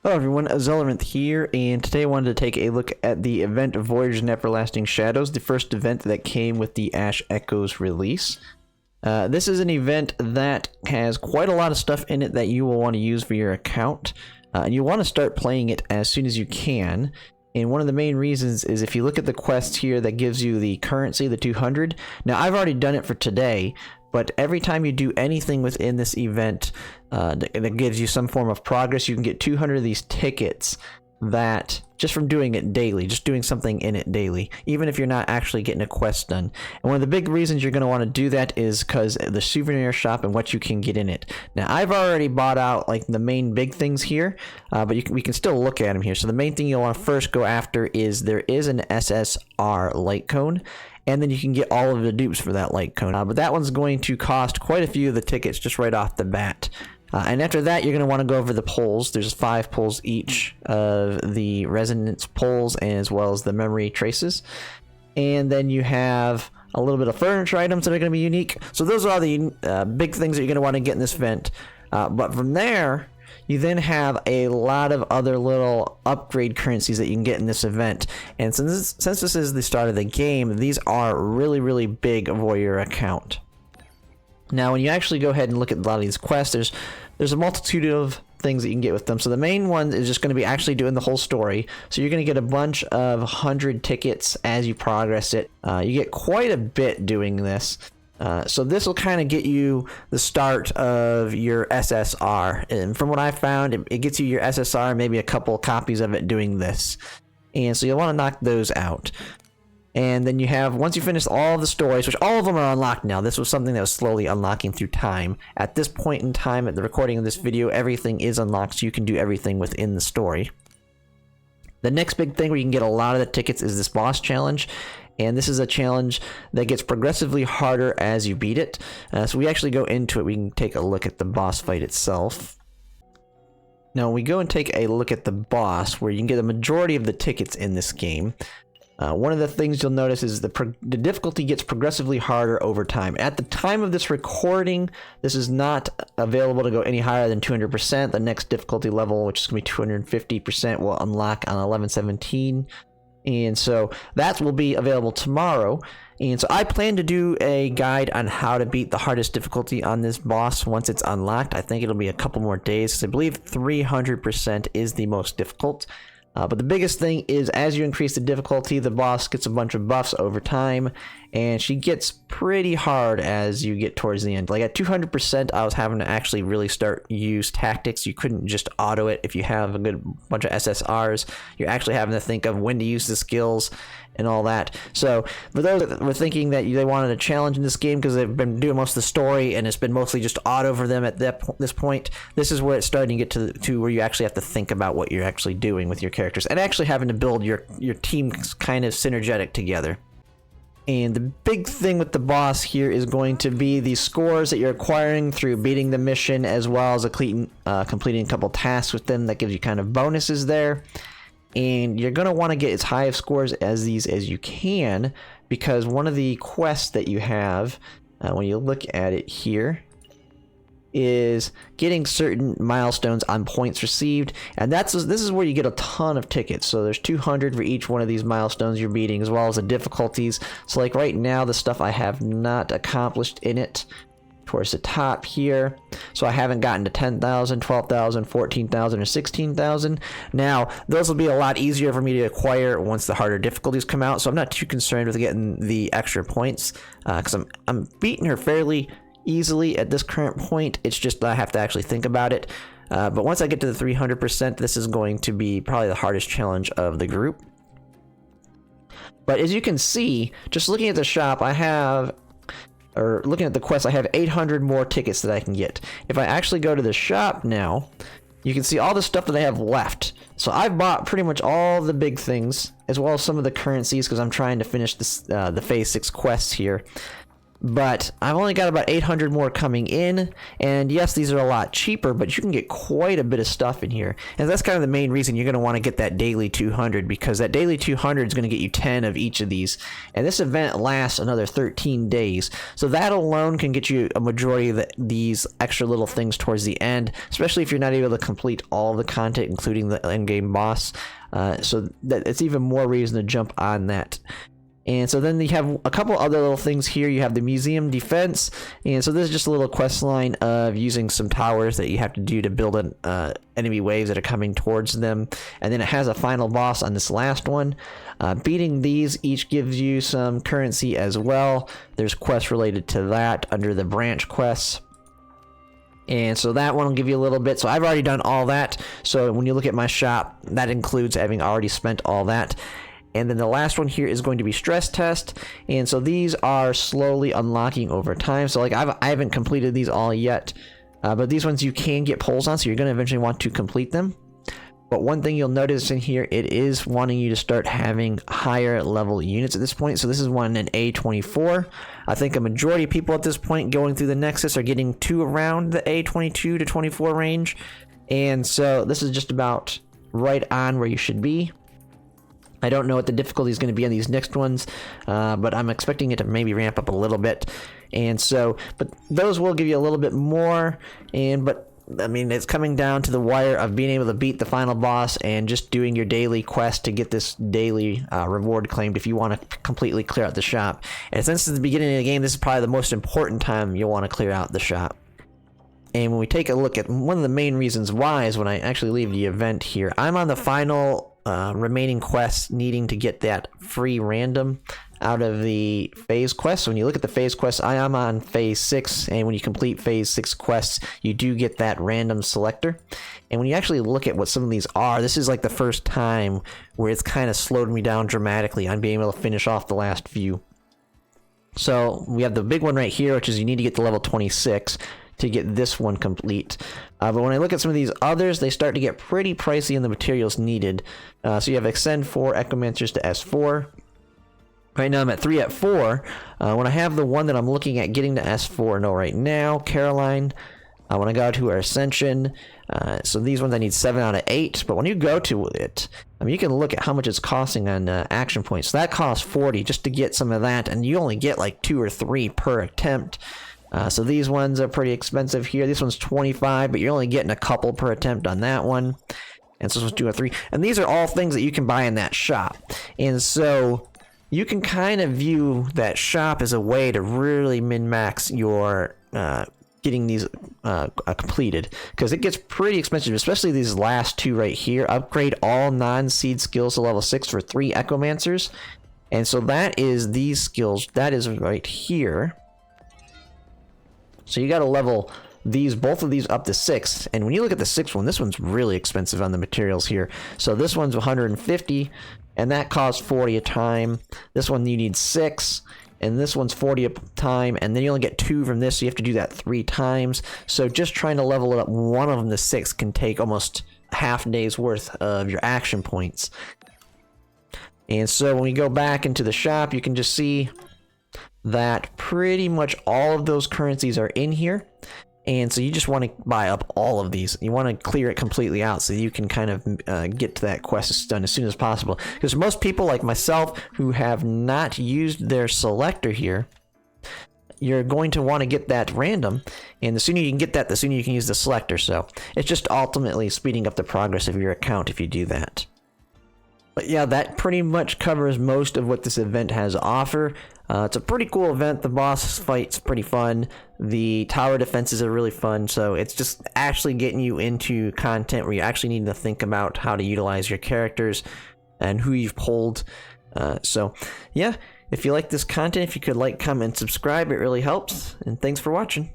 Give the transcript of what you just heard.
Hello everyone, Azelarinth here, and today I wanted to take a look at the event of Voyagers and Everlasting Shadows, the first event that came with the Ash Echoes release. This is an event that has quite a lot of stuff in it that you will want to use for your account, and you want to start playing it as soon as you can. And one of the main reasons is if you look at the quest here that gives you the currency, the 200. Now I've already done it for today, but every time you do anything within this event that gives you some form of progress, you can get 200 of these tickets that just from doing it daily, just doing something in it daily, even if you're not actually getting a quest done. And one of the big reasons you're going to want to do that is because the souvenir shop and what you can get in it. Now I've already bought out like the main big things here, but we can still look at them here. So the main thing you'll want to first go after is there is an SSR light cone, and then you can get all of the dupes for that light cone. But that one's going to cost quite a few of the tickets just right off the bat. And after that, you're going to want to go over the poles. There's 5 poles each of the resonance poles as well as the memory traces. And then you have a little bit of furniture items that are going to be unique. So those are all the big things that you're going to want to get in this event. But from there, you then have a lot of other little upgrade currencies that you can get in this event. And since this is the start of the game, these are really big for your account. Now, when you actually go ahead and look at a lot of these quests, there's a multitude of things that you can get with them. So the main one is just going to be actually doing the whole story. So you're going to get a bunch of 100 tickets as you progress it. You get quite a bit doing this. So this will kind of get you the start of your SSR. And from what I found, it gets you your SSR, maybe a couple copies of it doing this. And so you'll want to knock those out. And then you have, once you finish all the stories, which all of them are unlocked now. This was something that was slowly unlocking through time. At this point in time, at the recording of this video, everything is unlocked, so you can do everything within the story. The next big thing where you can get a lot of the tickets is this boss challenge. And this is a challenge that gets progressively harder as you beat it. So we actually go into it. We can take a look at the boss fight itself. Now, when we go and take a look at the boss, where you can get a majority of the tickets in this game, one of the things you'll notice is the difficulty gets progressively harder over time. At the time of this recording, this is not available to go any higher than 200%. The next difficulty level, which is going to be 250%, will unlock on 11/17. And so that will be available tomorrow. And so I plan to do a guide on how to beat the hardest difficulty on this boss once it's unlocked. I think it'll be a couple more days, because I believe 300% is the most difficult. But the biggest thing is as you increase the difficulty, the boss gets a bunch of buffs over time, and she gets pretty hard as you get towards the end. Like at 200%, I was having to actually really start use tactics. You couldn't just auto it. If you have a good bunch of SSRs, you're actually having to think of when to use the skills and all that. So for those that were thinking that they wanted a challenge in this game because they've been doing most of the story and it's been mostly just auto for them at this point, this is where it's starting to get to where you actually have to think about what you're actually doing with your characters and actually having to build your team kind of synergetic together. And the big thing with the boss here is going to be the scores that you're acquiring through beating the mission, as well as completing a couple tasks with them that gives you kind of bonuses there. And you're going to want to get as high of scores as these as you can, because one of the quests that you have, when you look at it here, is getting certain milestones on points received, and this is where you get a ton of tickets. So there's 200 for each one of these milestones you're beating, as well as the difficulties. So like right now, the stuff I have not accomplished in it towards the top here, so I haven't gotten to 10,000, 12,000, 14,000, or 16,000. Now those will be a lot easier for me to acquire once the harder difficulties come out, so I'm not too concerned with getting the extra points, because I'm beating her fairly easily at this current point. It's just that I have to actually think about it. But once I get to the 300%, this is going to be probably the hardest challenge of the group. But as you can see, just looking at the shop, looking at the quest, I have 800 more tickets that I can get. If I actually go to the shop now, you can see all the stuff that I have left. So I've bought pretty much all the big things, as well as some of the currencies, because I'm trying to finish this, the Phase 6 quests here. but I've only got about 800 more coming in, and yes, these are a lot cheaper, but you can get quite a bit of stuff in here, and that's kind of the main reason you're going to want to get that daily 200, because that daily 200 is going to get you 10 of each of these, and this event lasts another 13 days, so that alone can get you a majority of these extra little things towards the end, especially if you're not able to complete all of the content, including the endgame boss, so that it's even more reason to jump on that. And so then you have a couple other little things here. You have the museum defense, and so this is just a little quest line of using some towers that you have to do to build enemy waves that are coming towards them. And then it has a final boss on this last one. Beating these each gives you some currency as well. There's quests related to that under the branch quests. And so that one will give you a little bit. So I've already done all that. So when you look at my shop, that includes having already spent all that. And then the last one here is going to be stress test, and so these are slowly unlocking over time. So like I haven't completed these all yet, but these ones you can get pulls on, so you're going to eventually want to complete them. But one thing you'll notice in here, it is wanting you to start having higher level units at this point. So this is one in A24. I think a majority of people at this point going through the Nexus are getting to around the A22 to 24 range, and so this is just about right on where you should be. I don't know what the difficulty is going to be on these next ones, but I'm expecting it to maybe ramp up a little bit. And so, but those will give you a little bit more, but I mean, it's coming down to the wire of being able to beat the final boss and just doing your daily quest to get this daily reward claimed if you want to completely clear out the shop. And since it's the beginning of the game, this is probably the most important time you'll want to clear out the shop. And when we take a look at one of the main reasons why is when I actually leave the event here, I'm on the final remaining quests needing to get that free random out of the phase quest. So when you look at the phase quests, I am on phase 6, and when you complete phase 6 quests, you do get that random selector. And when you actually look at what some of these are, this is like the first time where it's kind of slowed me down dramatically on being able to finish off the last few. So we have the big one right here, which is you need to get to level 26 to get this one complete. But when I look at some of these others, they start to get pretty pricey in the materials needed. So you have Extend 4 Echomancers to S4. Right now I'm at 3 at 4. When I have the one that I'm looking at getting to S4, no, right now, Caroline, when I go to her Ascension, so these ones I need 7 out of 8, but when you go to it, I mean, you can look at how much it's costing on action points. So that costs 40 just to get some of that, and you only get like 2 or 3 per attempt. So these ones are pretty expensive here. This one's 25, but you're only getting a couple per attempt on that one. And so this one's 2 or 3. And these are all things that you can buy in that shop. And so you can kind of view that shop as a way to really min-max your getting these completed. Because it gets pretty expensive, especially these last 2 right here. Upgrade all non-seed skills to level 6 for 3 Echomancers. And so that is these skills. That is right here. So you got to level both of these up to 6, and when you look at the 6th one, this one's really expensive on the materials here. So this one's 150, and that costs 40 a time. This one you need 6, and this one's 40 a time, and then you only get 2 from this, so you have to do that 3 times. So just trying to level it up one of them to 6 can take almost half a day's worth of your action points. And so when we go back into the shop, you can just see that pretty much all of those currencies are in here, and so you just want to buy up all of these. You want to clear it completely out so you can kind of get to that quest done as soon as possible, because most people like myself who have not used their selector here, you're going to want to get that random, and the sooner you can get that, the sooner you can use the selector. So it's just ultimately speeding up the progress of your account if you do that. But yeah, that pretty much covers most of what this event has to offer. It's a pretty cool event. The boss fight's pretty fun. The tower defenses are really fun. So it's just actually getting you into content where you actually need to think about how to utilize your characters and who you've pulled. So yeah, if you like this content, if you could like, comment, and subscribe, it really helps. And thanks for watching.